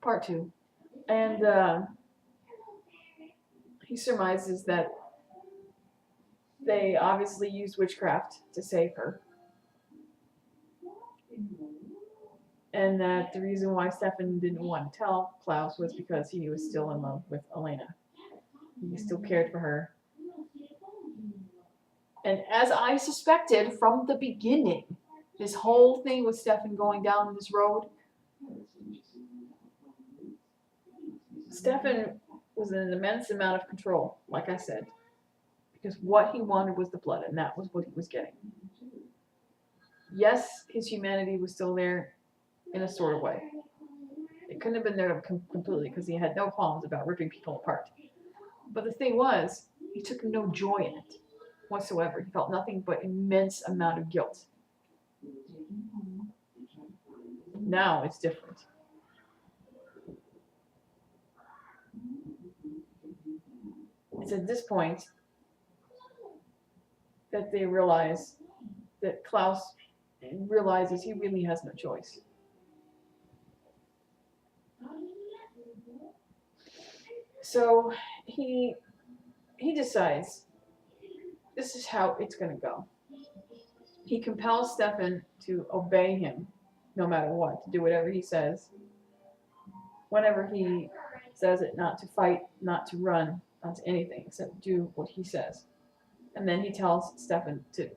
Part 2. And he surmises that they obviously used witchcraft to save her. And that the reason why Stefan didn't want to tell Klaus was because he was still in love with Elena. He still cared for her. And as I suspected from the beginning, this whole thing with Stefan going down this road, Stefan was in an immense amount of control, like I said, because what he wanted was the blood, and that was what he was getting. Yes, his humanity was still there in a sort of way. It couldn't have been there completely because he had no qualms about ripping people apart. But the thing was, he took no joy in it whatsoever. He felt nothing but immense amount of guilt. Now it's different. It's at this point that they realize that Klaus realizes he really has no choice. So he decides this is how it's going to go. He compels Stefan to obey him no matter what, to do whatever he says. Whenever he says it, not to fight, not to run, not to anything, except do what he says. And then he tells Stefan to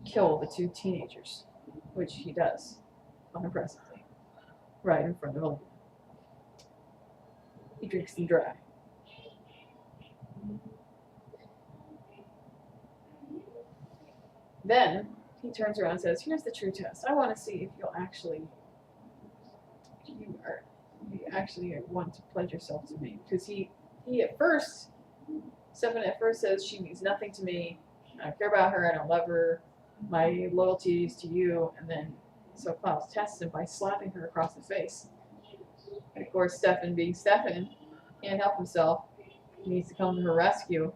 kill the two teenagers, which he does unimpressively, right in front of Elena. He drinks them dry. Then he turns around and says, "Here's the true test. I want to see if you actually want to pledge yourself to me." Because Stefan at first says she means nothing to me. I don't care about her. I don't love her. My loyalty is to you. And then so Klaus tests him by slapping her across the face. And of course, Stefan, being Stefan, can't help himself. He needs to come to her rescue,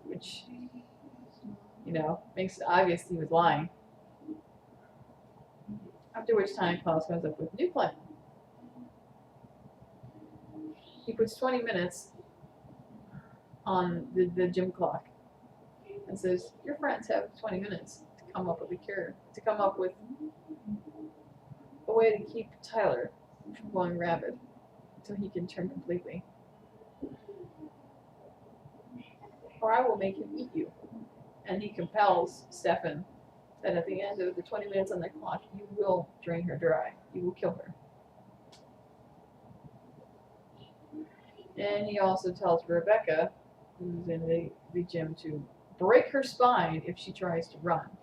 which makes it obvious he was lying. After which time Klaus comes up with a new plan. He puts 20 minutes on the gym clock and says, "Your friends have 20 minutes to come up with a cure, to come up with a way to keep Tyler from going rabid until he can turn completely. Or I will make him eat you." And he compels Stefan that at the end of the 20 minutes on the clock, you will drain her dry. You will kill her. And he also tells Rebecca, who's in the gym, to break her spine if she tries to run.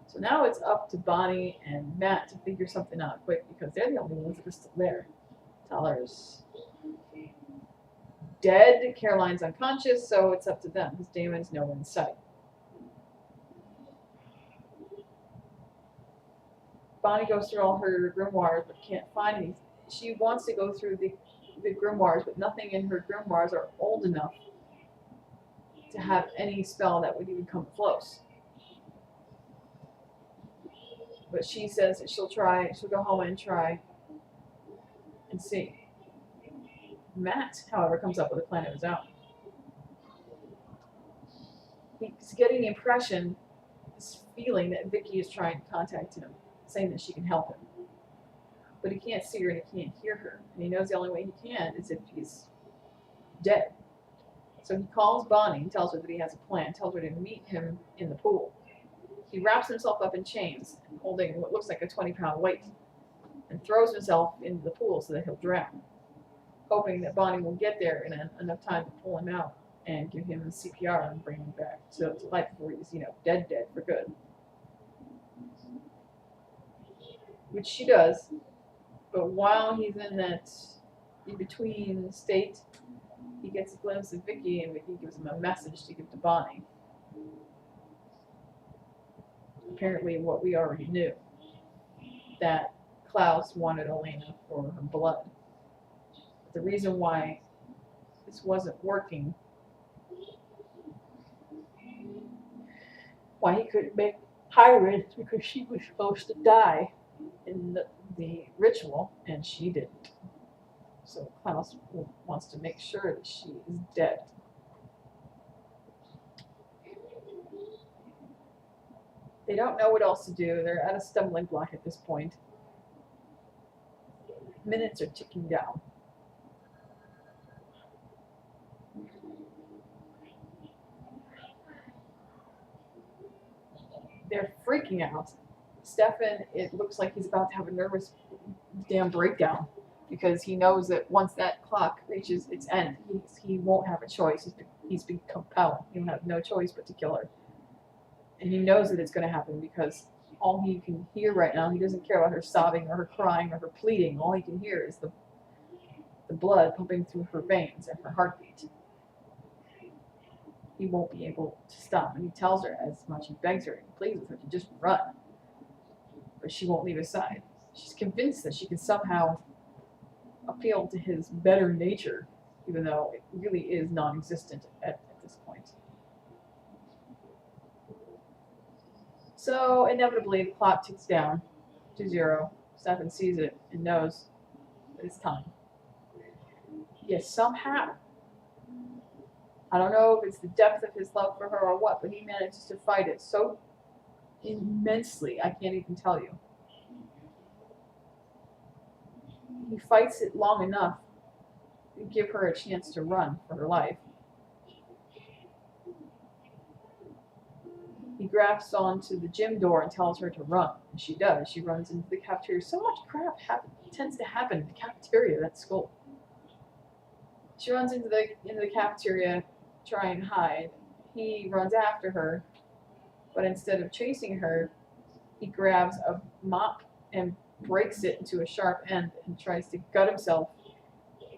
So now it's up to Bonnie and Matt to figure something out quick because they're the only ones that are still there. Tyler's dead, Caroline's unconscious, so it's up to them because Damon's nowhere in sight. Bonnie goes through all her grimoires but can't find anything. She wants to go through the grimoires, but nothing in her grimoires are old enough to have any spell that would even come close. But she says that she'll go home and try and see. Matt, however, comes up with a plan of his own. He's getting the impression, this feeling that Vicky is trying to contact him, saying that she can help him. But he can't see her and he can't hear her. And he knows the only way he can is if he's dead. So he calls Bonnie and tells her that he has a plan, tells her to meet him in the pool. He wraps himself up in chains, holding what looks like a 20-pound weight, and throws himself into the pool so that he'll drown, hoping that Bonnie will get there in enough time to pull him out and give him CPR and bring him back to life before he's, dead for good. Which she does, but while he's in that in-between state, he gets a glimpse of Vicky, and Vicky gives him a message to give to Bonnie. Apparently what we already knew, that Klaus wanted Elena for her blood. But the reason why this wasn't working, why he couldn't make pirates, because she was supposed to die in the ritual, and she didn't. So Klaus wants to make sure that she is dead. They don't know what else to do. They're at a stumbling block at this point. Minutes are ticking down. They're freaking out. Stefan, it looks like he's about to have a nervous damn breakdown because he knows that once that clock reaches its end, he won't have a choice. He's been compelled. He'll have no choice but to kill her. And he knows that it's going to happen because all he can hear right now, he doesn't care about her sobbing or her crying or her pleading. All he can hear is the blood pumping through her veins and her heartbeat. He won't be able to stop. And he tells her as much, he begs her and pleads with her to just run. But she won't leave his side. She's convinced that she can somehow appeal to his better nature, even though it really is non-existent at this point. So inevitably the clock ticks down to 0. Stefan sees it and knows that it's time. Yet somehow, I don't know if it's the depth of his love for her or what, but he manages to fight it so immensely, I can't even tell you. He fights it long enough to give her a chance to run for her life. He grasps onto the gym door and tells her to run, and she does. She runs into the cafeteria. So much crap tends to happen in the cafeteria at school. She runs into the cafeteria, trying to hide. He runs after her, but instead of chasing her, he grabs a mop and breaks it into a sharp end and tries to gut himself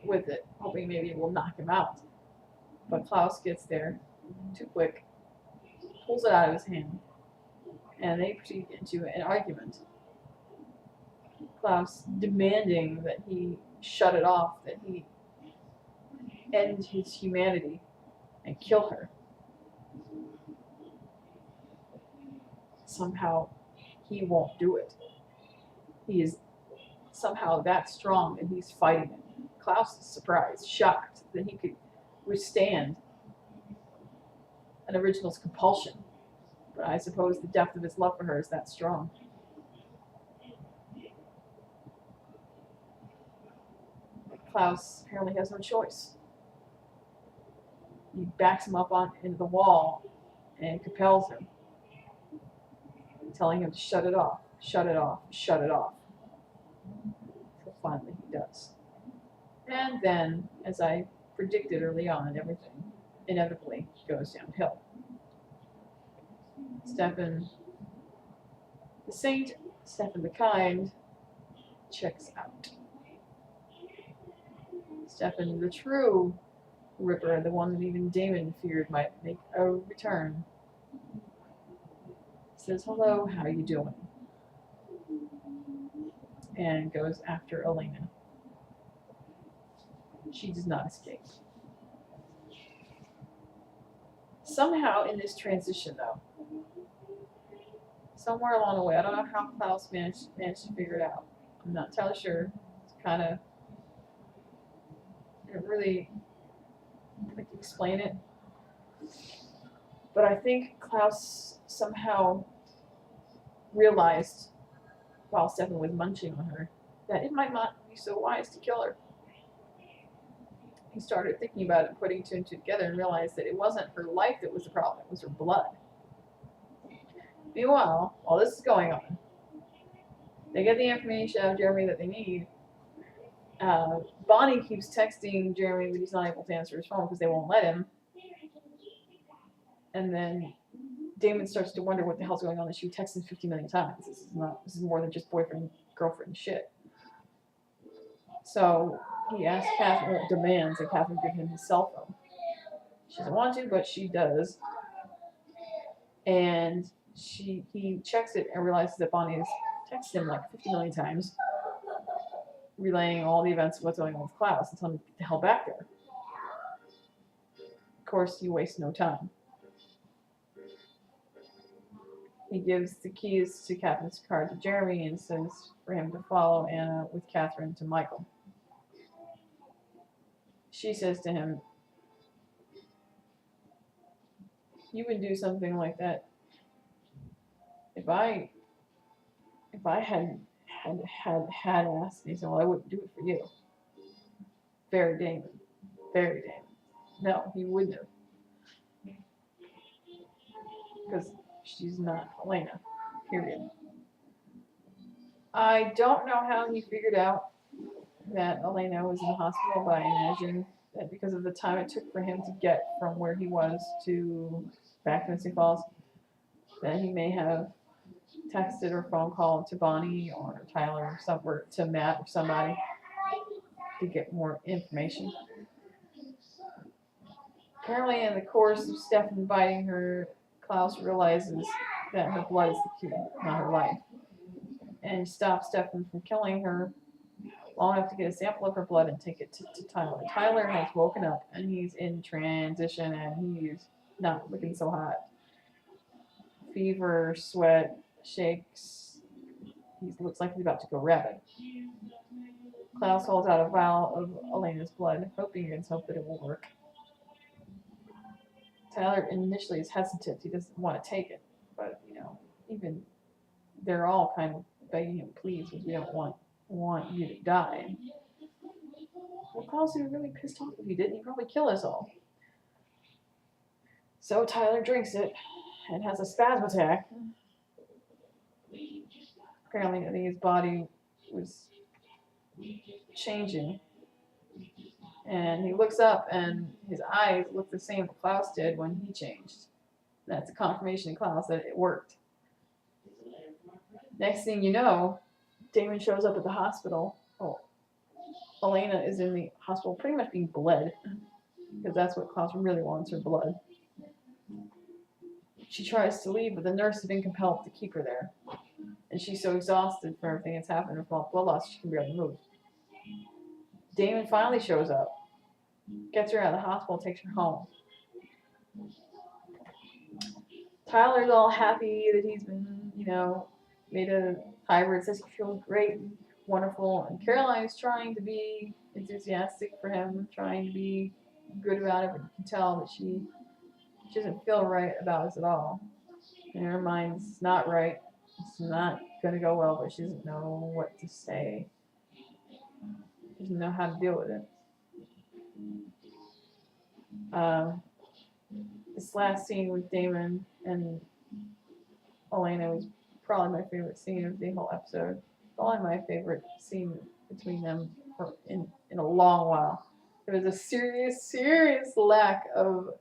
with it, hoping maybe it will knock him out. But Klaus gets there too quick, pulls it out of his hand, and they proceed into an argument. Klaus demanding that he shut it off, that he end his humanity and kill her. Somehow he won't do it. He is somehow that strong and he's fighting it. Klaus is surprised, shocked that he could withstand an original's compulsion. But I suppose the depth of his love for her is that strong. Klaus apparently has no choice. He backs him up into the wall and compels him, telling him to shut it off, shut it off, shut it off. So finally he does. And then, as I predicted early on, everything inevitably goes downhill. Stefan the saint, Stefan the kind, checks out. Stefan the true Ripper, the one that even Damon feared might make a return, says, "Hello, how you doing?" and goes after Elena. She does not escape. Somehow in this transition, though, somewhere along the way, I don't know how Klaus managed to figure it out. I'm not entirely sure. It's kind of, I don't really like to explain it. But I think Klaus somehow realized, while Stefan was munching on her, that it might not be so wise to kill her. He started thinking about it, putting two and two together, and realized that it wasn't her life that was the problem, it was her blood. Meanwhile, while this is going on, they get the information out of Jeremy that they need. Bonnie keeps texting Jeremy, but he's not able to answer his phone because they won't let him. And then Damon starts to wonder what the hell's going on. She texts him 50 million times. This is more than just boyfriend, girlfriend shit. So he asks Catherine, demands that Catherine give him his cell phone. She doesn't want to, but she does. And he checks it and realizes that Bonnie has texted him like 50 million times, relaying all the events of what's going on with Klaus and telling him to get the hell back there. Of course, he wastes no time. he gives the keys to Catherine's car to Jeremy and says for him to follow Anna with Catherine to Michael. She says to him, "You would do something like that if I had asked." And he said, "Well, I wouldn't do it for you." Very Damon. Very Damon. No, he wouldn't have. Because she's not Elena. Period. I don't know how he figured out that Elena was in the hospital, but I imagine that because of the time it took for him to get from where he was to back to Mystic Falls, that he may have texted or phone called to Bonnie or Tyler or somewhere, to Matt or somebody to get more information. Apparently, in the course of Stefan biting her, Klaus realizes that her blood is the key, not her life, and stops Stefan from killing her long enough to get a sample of her blood and take it to Tyler. Tyler has woken up and he's in transition and he's not looking so hot. Fever, sweat, shakes. He looks like he's about to go rabid. Klaus holds out a vial of Elena's blood, hoping against hope that it will work. Tyler initially is hesitant. He doesn't want to take it, but even they're all kind of begging him, "Please, we don't want you to die." Well, Klaus would be really pissed off if he didn't. He'd probably kill us all. So Tyler drinks it and has a spasm attack. Apparently, I think his body was changing. And he looks up and his eyes look the same that Klaus did when he changed. That's a confirmation to Klaus that it worked. Next thing you know, Damon shows up at the hospital. Oh, Elena is in the hospital pretty much being bled, because that's what Klaus really wants, her blood. She tries to leave, but the nurse has been compelled to keep her there. And she's so exhausted from everything that's happened with blood loss, she can barely move. Damon finally shows up, gets her out of the hospital, takes her home. Tyler's all happy that he's been, made a hybrid, says he feels great, wonderful, and Caroline is trying to be enthusiastic for him, trying to be good about it, but you can tell that she doesn't feel right about this at all. In her mind, it's not right. It's not going to go well, but she doesn't know what to say. She doesn't know how to deal with it. This last scene with Damon and Elena was probably my favorite scene of the whole episode. Probably my favorite scene between them in a long while. There was a serious lack of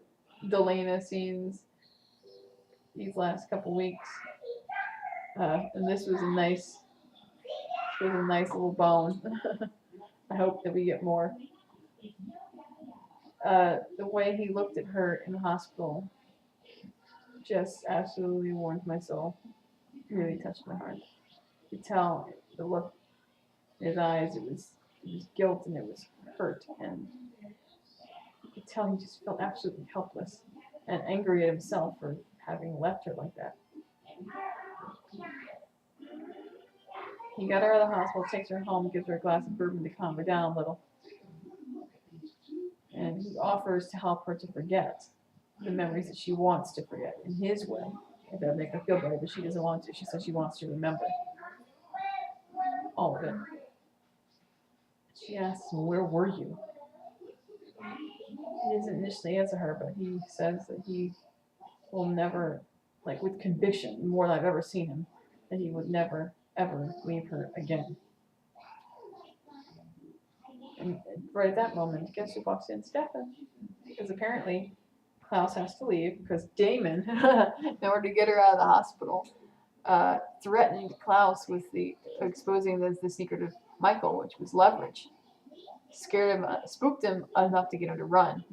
Delana scenes these last couple weeks, and this was a nice little bone. I hope that we get more. The way he looked at her in the hospital just absolutely warmed my soul. Really touched my heart. You could tell the look in his eyes. It was guilt and it was hurt, and you could tell he just felt absolutely helpless and angry at himself for having left her like that. He got her out of the hospital, takes her home, gives her a glass of bourbon to calm her down a little. And he offers to help her to forget the memories that she wants to forget in his way. If that would make her feel better, but she doesn't want to. She says she wants to remember all of it. She asks him, "Where were you?" He doesn't initially answer her, but he says that he will never, like with conviction, more than I've ever seen him, that he would never, ever leave her again. And right at that moment, guess who walks in? Stefan. Because apparently Klaus has to leave because Damon, in order to get her out of the hospital, threatened Klaus with exposing the secret of Michael, which was leverage. Scared him, spooked him enough to get him to run.